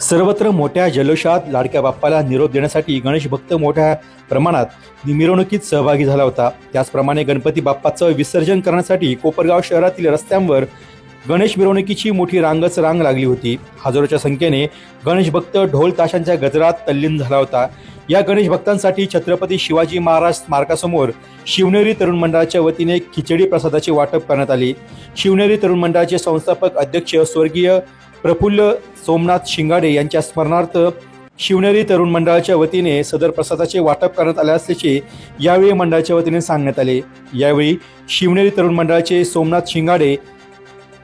सर्वत्र मोठ्या जल्लोषात लाडक्या बाप्पाला निरोप देण्यासाठी गणेश भक्त मोठ्या प्रमाणात मिरवणुकीत सहभागी झाला होता। त्याचप्रमाणे गणपती बाप्पाचं विसर्जन करण्यासाठी कोपरगाव शहरातील रस्त्यांवर गणेश मिरवणुकीची मोठी रांगच रांग लागली होती। हजारोच्या संख्येने गणेश भक्त ढोल ताशांच्या गजरात तल्लीन झाला होता। या गणेश भक्तांसाठी छत्रपती शिवाजी महाराज स्मारकासमोर शिवनेरी तरुण मंडळाच्या वतीने खिचडी प्रसादाचे वाटप करण्यात आले। शिवनेरी तरुण मंडळाचे संस्थापक अध्यक्ष स्वर्गीय प्रफुल्ल सोमनाथ शिंगाडे यांच्या स्मरणार्थ शिवनेरी तरुण मंडळाच्या वतीने सदर प्रसादाचे वाटप करण्यात आले असल्याचे यावेळी मंडळाच्या वतीने सांगण्यात आले। यावेळी शिवनेरी तरुण मंडळाचे सोमनाथ शिंगाडे,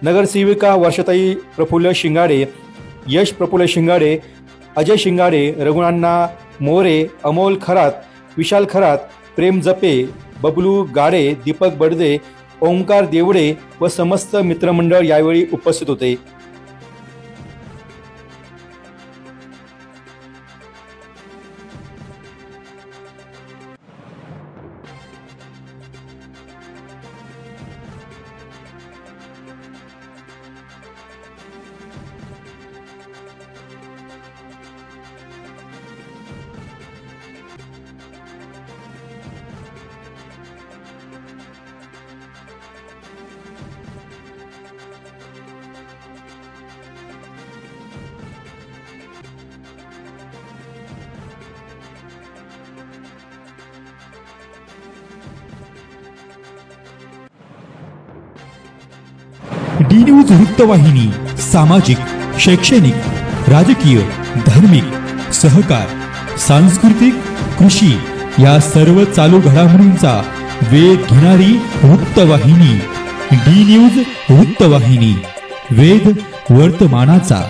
नगरसेविका वर्षाताई प्रफुल्ल शिंगाडे, यश प्रफुल्ल शिंगाडे, अजय शिंगाडे, रघुनान्ना मोरे, अमोल खरात, विशाल खरात, प्रेम जपे, बबलू गाडे, दीपक बडदे, ओंकार देवडे व समस्त मित्रमंडळ यावेळी उपस्थित होते। डी न्यूज वृत्तवाहिनी सामाजिक, शैक्षणिक, राजकीय, धार्मिक, सहकार, सांस्कृतिक, कृषी या सर्व चालू घडामोडींचा वेध घेणारी वृत्तवाहिनी। डी न्यूज वृत्तवाहिनी, वेध वर्तमानाचा।